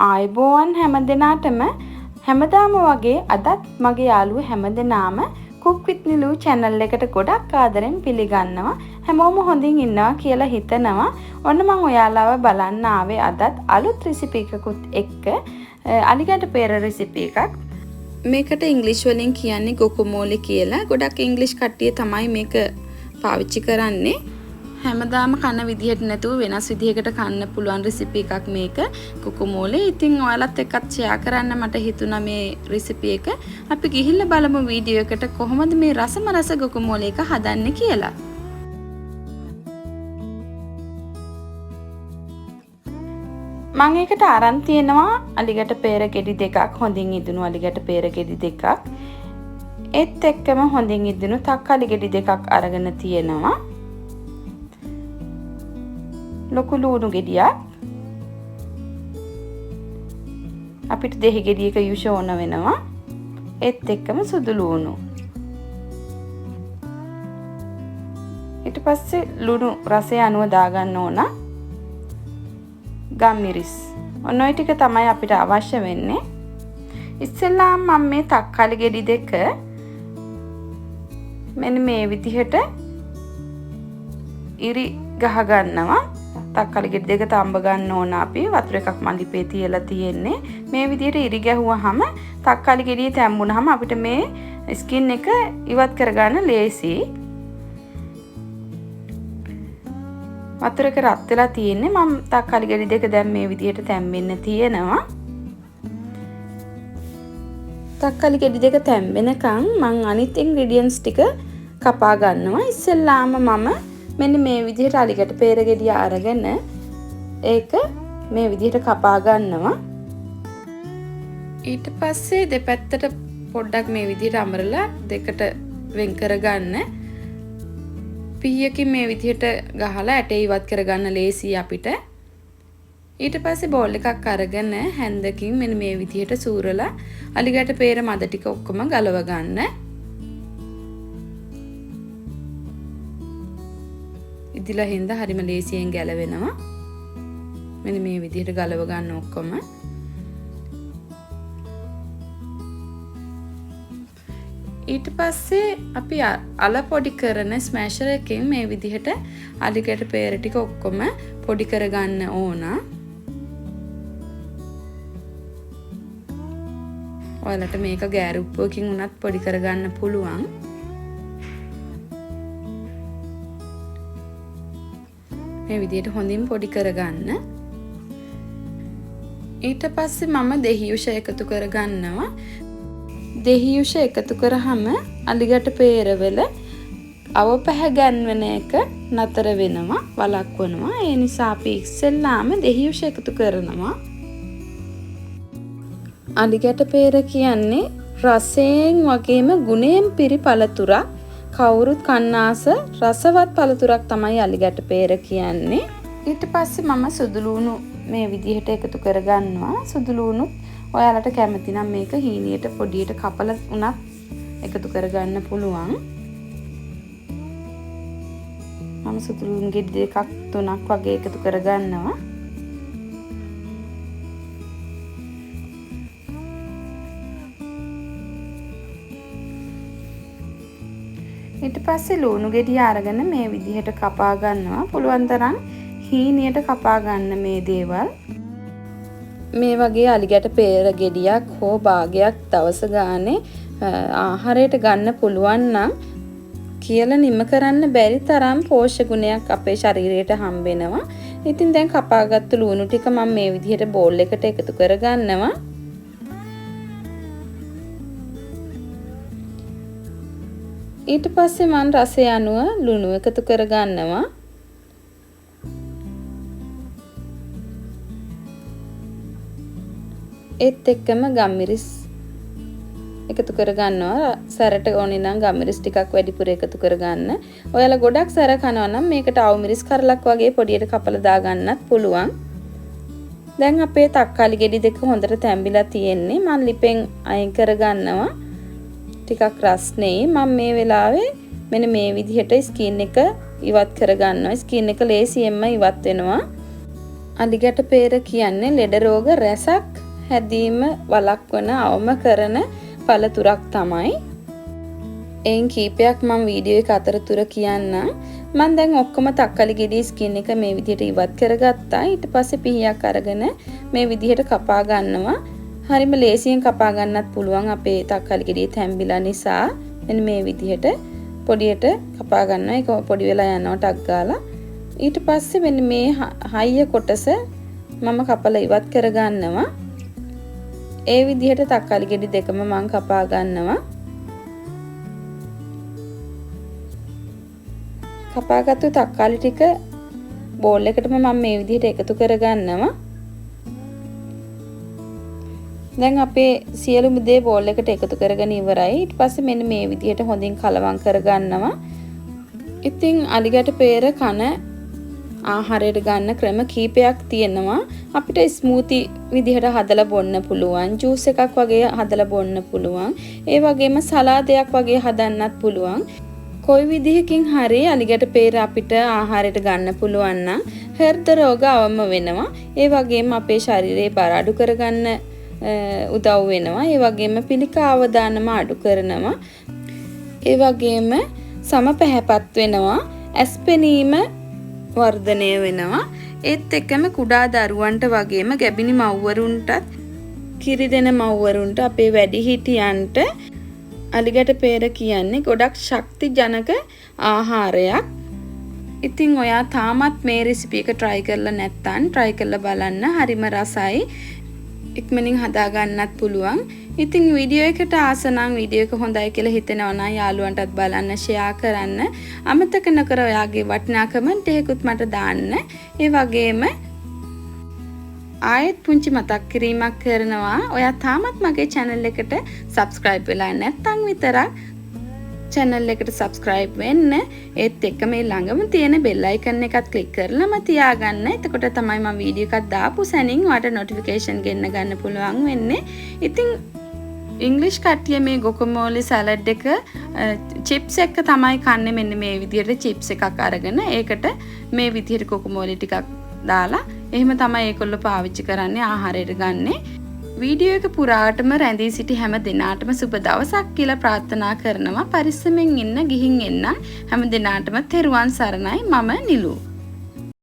ආයුබෝවන් හැමදෙනාටම හැමදාම වගේ අදත් මගේ යාළුවෝ හැමදෙනාම cook with Nilu channel එකට ගොඩක් ආදරෙන් පිළිගන්නවා. හැමෝම හොඳින් ඉන්නවා කියලා හිතනවා. ඔන්න මම ඔයාලව බලන්න ආවේ අදත් අලුත් රෙසිපි එකකුත් එක්ක අලිගැට පෙර රෙසිපි එකක්. මේකට ඉංග්‍රීසි වලින් කියන්නේ guacamole කියලා. ගොඩක් ඉංග්‍රීසි කට්ටිය තමයි මේක පාවිච්චි කරන්නේ. හැමදාම කන විදිහට නැතුව වෙනස් විදිහකට කන්න පුළුවන් රෙසිපි එකක් මේක guacamole. ඉතින් ඔයාලත් එක්කත් ෂෙයා කරන්න මට හිතුණා මේ රෙසිපි එක. අපි ගිහිල්ලා බලමු වීඩියෝ එකට කොහොමද මේ රසම රස guacamole එක හදන්නේ කියලා. මම ඒකට අරන් තියෙනවා අලිගැට පෙර ගෙඩි දෙකක්, හොඳින් ඉදුණු අලිගැට පෙර ගෙඩි දෙකක්. ඒත් එක්කම හොඳින් ඉදුණු තක්කාලි ගෙඩි දෙකක් අරගෙන තියෙනවා. ලොකු ලුණු ගෙඩියක්. අපිට දෙහි ගෙඩියක යුෂ ඕන වෙනවා. ඒත් එක්කම සුදු ලුණු. ඊට පස්සේ ලුණු රසය අනුව දාගන්න ඕන. ගම්මිරිස්. ඔන්න ඔය ටික තමයි අපිට අවශ්‍ය වෙන්නේ. ඉස්සෙල්ලාම මම මේ තක්කාලි ගෙඩි දෙක මෙන්න මේ විදිහට ඉරි ගහ ගන්නවා. තක්කාලි ගෙඩි දෙක තඹ ගන්න ඕන අපි. වතුර එකක් මල්ලිපේ තියලා තියෙන්නේ. මේ විදිහට ඉරි ගැහුවාම තක්කාලි ගෙඩිය තැම්බුනහම අපිට මේ ස්කින් එක ඉවත් කරගන්න ලේසි. වතුර එක රත් වෙලා තියෙන්නේ. මම තක්කාලි ගෙඩි දෙක දැන් මේ විදිහට තැම්බෙන්න තියෙනවා. තක්කාලි ගෙඩි දෙක තැම්බෙනකන් මම අනිත් ඉන්ග්‍රීඩියන්ට්ස් ටික කපා ගන්නවා. ඉස්සෙල්ලාම මම මෙන්න මේ විදිහට අලිගැට පෙර ගෙඩිය අරගෙන ඒක මේ විදිහට කපා ගන්නවා. ඊට පස්සේ දෙපැත්තට පොඩ්ඩක් මේ විදිහට අමරලා දෙකට වෙන් කරගන්න. පිහියකින් මේ විදිහට ගහලා ඇටේ ඉවත් කරගන්න ලේසියි අපිට. ඊට පස්සේ බෝල් එකක් අරගෙන හැන්දකින් මෙන්න මේ විදිහට සූරලා අලිගැට පෙර මද ටික ඔක්කොම ගලව ගන්න. ඉදිලා හින්දා හරිම ලේසියෙන් ගැලවෙනවා. මෙන්න මේ විදිහට ගලව ගන්න ඔක්කොම. ඊට පස්සේ අපි අල පොඩි කරන ස්මෑෂර් එකකින් මේ විදිහට අලිගැට පෙර ටික ඔක්කොම පොඩි කරගන්න ඕන. ඔයාලට මේක ගෑරුප්පුවකින් උනත් පොඩි කරගන්න පුළුවන්. මේ විදිහට හොඳින් පොඩි කරගන්න. ඊට පස්සේ මම දෙහියුෂ එකතු කරගන්නවා. දෙහියුෂ එකතු කරාම අලිගැට පෙරවල අවපැහැ ගැන්වෙන එක නතර වෙනවා, වළක්වනවා. ඒ නිසා අපි ඉස්සෙල්ලාම දෙහියුෂ එකතු කරනවා. අලිගැට පෙර කියන්නේ රසයෙන් වගේම ගුණයෙන් පිරි පළතුරක්. කවුරුත් කන්නාස රසවත් පළතුරක් තමයි අලිගැට පෙර කියන්නේ. ඊට පස්සේ මම සුදු ලුණු මේ විදිහට එකතු කරගන්නවා. සුදු ලුණුත් ඔයාලට කැමති නම් මේක හීනියට පොඩියට කපලා උනත් එකතු කරගන්න පුළුවන්. මම සුදු ලුණු ගෙඩි දෙකක් තුනක් වගේ එකතු කරගන්නවා. ඊට පස්සේ ලුණු ගෙඩිය අරගෙන මේ විදිහට කපා ගන්නවා. පුළුවන් තරම් හීනියට කපා ගන්න මේ දේවල්. මේ වගේ අලිගැට පෙර ගෙඩියක් හෝ භාගයක් දවස ගානේ ආහාරයට ගන්න පුළුවන් නම් කියලා නිම කරන්න බැරි තරම් පෝෂ්‍ය ගුණයක් අපේ ශරීරයට හම්බෙනවා. ඉතින් දැන් කපාගත්තු ලුණු ටික මම මේ විදිහට බෝල් එකට එකතු කරගන්නවා. ඊට පස්සේ මම රසය අනුව ලුණු එකතු කරගන්නවා. ඒත් එක්කම ගම්මිරිස් එකතු කරගන්නවා. සැරට ඕනේ නම් ගම්මිරිස් ටිකක් වැඩිපුර එකතු කරගන්න. ඔයාලා ගොඩක් සැර කනවා නම් මේකට අවුමිරිස් කරලක් වගේ පොඩියට කපලා දාගන්නත් පුළුවන්. දැන් අපේ තක්කාලි ගෙඩි දෙක හොඳට තැම්බිලා තියෙන්නේ. මම ලිපෙන් අයින් කරගන්නවා. ටිකක් රස්නේ. මම මේ වෙලාවේ මෙන්න මේ විදිහට ස්කින් එක ඉවත් කරගන්නවා. ස්කින් එක ලේසියෙන්ම ඉවත් වෙනවා. අලිගැට පෙර කියන්නේ ලෙඩ රෝග රැසක් හැදීම වළක්වන අවම කරන පළතුරක් තමයි. එයින් කීපයක් මම වීඩියෝ එක අතරතුර කියන්නම්. මම දැන් ඔක්කොම තක්කාලි ගෙඩි ස්කින් එක මේ විදිහට ඉවත් කරගත්තා. ඊට පස්සේ පිහියක් අරගෙන මේ විදිහට කපා ගන්නවා. හරිම ලේසියෙන් කපා ගන්නත් පුළුවන් අපේ තක්කාලි ගෙඩිය තැම්බිලා නිසා. මෙන්න මේ විදිහට පොඩියට කපා ගන්නවා. ඒක පොඩි වෙලා යනවා ටක් ගාලා. ඊට පස්සේ මෙන්න මේ හයිය කොටස මම කපලා ඉවත් කර ගන්නවා. ඒ විදිහට තක්කාලි ගෙඩි දෙකම මම කපා ගන්නවා. කපාගත්තු තක්කාලි ටික බෝල් එකටම මම මේ විදිහට එකතු කර ගන්නවා. දැන් අපේ සියලුම දේ බෝල් එකට එකතු කරගෙන ඉවරයි. ඊට පස්සේ මෙන්න මේ විදිහට හොඳින් කලවම් කර ගන්නවා. ඉතින් අලිගැට peer කන ආහාරයට ගන්න ක්‍රම කීපයක් තියෙනවා. අපිට ස්මූති විදිහට හදලා බොන්න පුළුවන්, ජූස් එකක් වගේ හදලා බොන්න පුළුවන්. ඒ වගේම සලාදයක් වගේ හදන්නත් පුළුවන්. කොයි විදිහකින් හරි අලිගැට peer අපිට ආහාරයට ගන්න පුළුවන් නම් හෘද රෝග අවම වෙනවා. ඒ වගේම අපේ ශරීරයේ බර අඩු කරගන්න උදව් වෙනවා. ඒ වගේම පිළිකා අවදානම අඩු කරනවා. ඒ වගේම සම පැහැපත් වෙනවා. ඇස්පෙනීම වර්ධනය වෙනවා. ඒත් එක්කම කුඩා දරුවන්ට වගේම ගැබිණි මව්වරුන්ටත් කිරි දෙන මව්වරුන්ට අපේ වැඩිහිටියන්ට අලිගැට peer කියන්නේ ගොඩක් ශක්ති ජනක ආහාරයක්. ඉතින් ඔයා තාමත් මේ රෙසිපි එක try කරලා නැත්නම් try කරලා බලන්න. හරිම රසයි. ඉක්මනින් හදා ගන්නත් පුළුවන්. ඉතින් වීඩියෝ එකට ආස නම් වීඩියෝ එක හොඳයි කියලා හිතෙනවා නම් යාළුවන්ටත් බලන්න, ෂෙයා කරන්න. අමතක නොකර ඔයාගේ වටිනා කමෙන්ට් එකකුත් මට දාන්න. ඒ වගේම ආයෙත් පුංචි මතක් කිරීමක් කරනවා. ඔයා තාමත් මගේ channel එකට subscribe වෙලා නැත්නම් විතරක් channel එකට subscribe වෙන්න. ඒත් එක්ක මේ ළඟම තියෙන bell icon එකත් click කරලාම තියාගන්න. එතකොට තමයි මම වීඩියෝ එකක් දාපු සැනින් ඔයාලට notification ගෙන්න ගන්න පුළුවන් වෙන්නේ. ඉතින් ඉංග්‍රීසි කට්ටිය මේ guacamole salad එක chips එක තමයි කන්නේ. මෙන්න මේ විදිහට chips එකක් අරගෙන ඒකට මේ විදිහට guacamole ටිකක් දාලා එහෙම තමයි ඒකොල්ලෝ පාවිච්චි කරන්නේ ආහාරයට ගන්නේ. වීඩියෝ එක පුරාටම රැඳී සිටි හැම දිනාටම සුබ දවසක් කියලා ප්‍රාර්ථනා කරනවා. පරිස්සමෙන් ඉන්න, ගිහින් එන්න හැම දිනාටම තෙරුවන් සරණයි. මම නිලු.